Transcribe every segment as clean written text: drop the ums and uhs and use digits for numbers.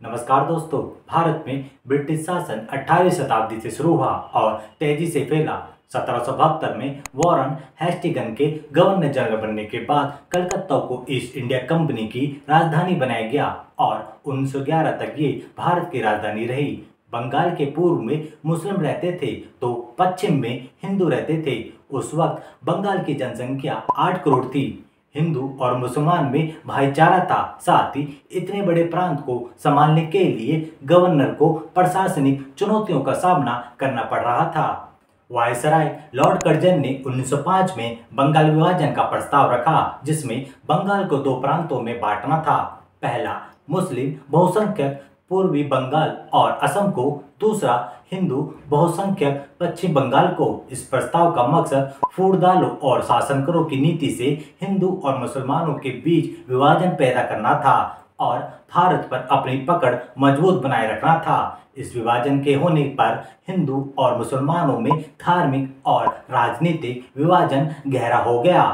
नमस्कार दोस्तों। भारत में ब्रिटिश शासन 18वीं शताब्दी से शुरू हुआ और तेजी से फैला। 1772 में वॉरेन हेस्टिंग्स के गवर्नर जनरल बनने के बाद कलकत्ता को ईस्ट इंडिया कंपनी की राजधानी बनाया गया और 1911 तक ये भारत की राजधानी रही। बंगाल के पूर्व में मुस्लिम रहते थे तो पश्चिम में हिंदू रहते थे। उस वक्त बंगाल की जनसंख्या 8 करोड़ थी। हिंदू और मुसलमान में भाईचारा था। साथ ही इतने बड़े प्रांत को संभालने के लिए गवर्नर को प्रशासनिक चुनौतियों का सामना करना पड़ रहा था। वायसराय लॉर्ड कर्जन ने 1905 में बंगाल विभाजन का प्रस्ताव रखा, जिसमें बंगाल को 2 प्रांतों में बांटना था। पहला मुस्लिम बहुसंख्यक पूर्वी बंगाल और असम को, दूसरा हिंदू बहुसंख्यक पश्चिम बंगाल को। इस प्रस्ताव का मकसद फूट और शासन करो की नीति से हिंदू और मुसलमानों के बीच विभाजन पैदा करना था और भारत पर अपनी पकड़ मजबूत बनाए रखना था। इस विभाजन के होने पर हिंदू और मुसलमानों में धार्मिक और राजनीतिक विभाजन गहरा हो गया।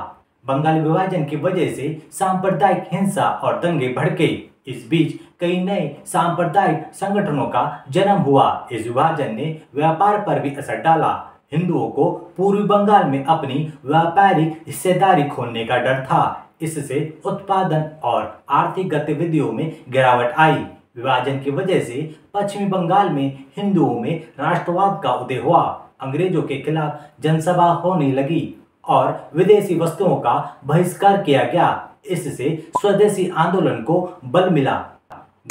बंगाल विभाजन की वजह से सांप्रदायिक हिंसा और दंगे भड़के। इस बीच कई नए सांप्रदायिक संगठनों का जन्म हुआ। इस विभाजन ने व्यापार पर भी असर डाला। हिंदुओं को पूर्वी बंगाल में अपनी व्यापारिक हिस्सेदारी खोने का डर था। इससे उत्पादन और आर्थिक गतिविधियों में गिरावट आई। विभाजन की वजह से पश्चिमी बंगाल में हिंदुओं में राष्ट्रवाद का उदय हुआ। अंग्रेजों के खिलाफ जनसभा होने लगी और विदेशी वस्तुओं का बहिष्कार किया गया। इससे स्वदेशी आंदोलन को बल मिला।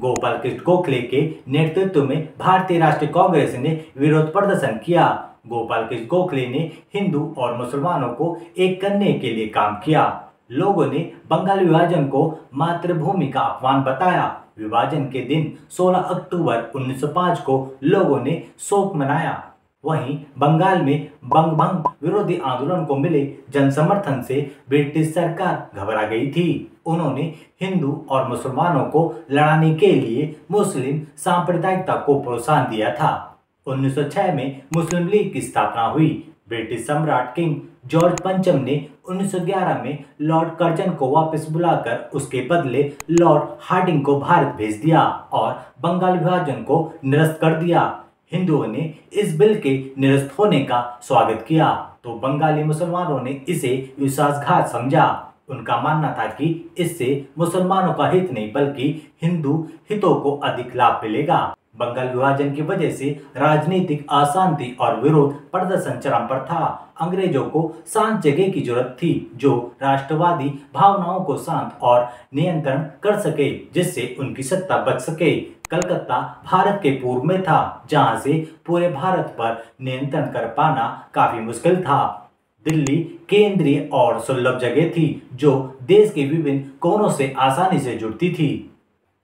गोपाल कृष्ण गोखले के नेतृत्व में भारतीय राष्ट्रीय कांग्रेस ने विरोध प्रदर्शन किया। गोपाल कृष्ण गोखले ने हिंदू और मुसलमानों को एक करने के लिए काम किया। लोगों ने बंगाल विभाजन को मातृभूमि का अपमान बताया। विभाजन के दिन 16 अक्टूबर 1905 को लोगों ने शोक मनाया। वहीं बंगाल में बंगभंग विरोधी आंदोलन को मिले जन समर्थन से ब्रिटिश सरकार घबरा गई थी। उन्होंने हिंदू और मुसलमानों को लड़ाने के लिए मुस्लिम सांप्रदायिकता को प्रोत्साहन दिया था। 1906 में मुस्लिम लीग की स्थापना हुई। ब्रिटिश सम्राट किंग जॉर्ज पंचम ने 1911 में लॉर्ड कर्जन को वापस बुलाकर उसके बदले लॉर्ड हार्डिंग को भारत भेज दिया और बंगाल विभाजन को निरस्त कर दिया। हिंदुओं ने इस बिल के निरस्त होने का स्वागत किया तो बंगाली मुसलमानों ने इसे विश्वासघात समझा। उनका मानना था कि इससे मुसलमानों का हित नहीं बल्कि हिंदू हितों को अधिक लाभ मिलेगा। बंगाल विभाजन की वजह से राजनीतिक अशांति और विरोध प्रदर्शन चरम पर था। अंग्रेजों को शांत जगह की जरूरत थी जो राष्ट्रवादी भावनाओं को शांत और नियंत्रण कर सके, जिससे उनकी सत्ता बच सके। कलकत्ता भारत के पूर्व में था, जहां से पूरे भारत पर नियंत्रण कर पाना काफी मुश्किल था। दिल्ली केंद्रीय और सुलभ जगह थी जो देश के विभिन्न कोनों से आसानी से जुड़ती थी।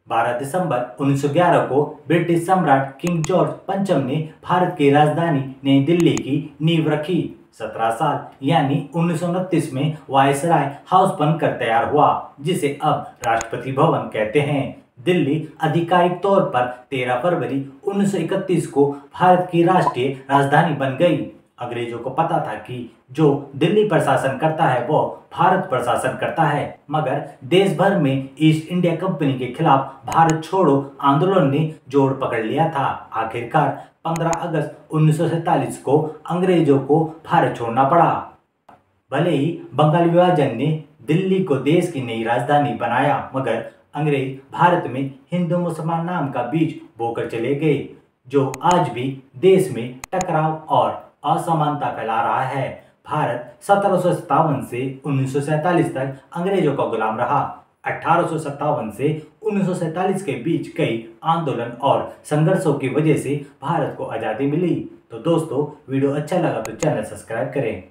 12 दिसंबर 1911 को ब्रिटिश सम्राट किंग जॉर्ज पंचम ने भारत की राजधानी नई दिल्ली की नींव रखी। 17 साल यानी 1929 में वायसराय हाउस बनकर तैयार हुआ, जिसे अब राष्ट्रपति भवन कहते हैं। दिल्ली आधिकारिक तौर पर 13 फरवरी 1931 को भारत की राष्ट्रीय राजधानी बन गई। अंग्रेजों को पता था कि जो दिल्ली पर शासन करता है वो भारत पर शासन करता है, मगर देश भर में ईस्ट इंडिया कंपनी के खिलाफ भारत छोड़ो आंदोलन ने जोर पकड़ लिया था। आखिरकार 15 अगस्त 1947 को अंग्रेजों को भारत छोड़ना पड़ा। भले ही बंगाल विभाजन ने दिल्ली को देश की नई राजधानी बनाया, मगर अंग्रेज भारत में हिंदू मुसलमान नाम का बीज बोकर चले गए, जो आज भी देश में टकराव और असमानता फैला रहा है। भारत 1757 से 1947 तक अंग्रेजों का गुलाम रहा। 1857 से 1947 के बीच कई आंदोलन और संघर्षों की वजह से भारत को आज़ादी मिली। तो दोस्तों, वीडियो अच्छा लगा तो चैनल सब्सक्राइब करें।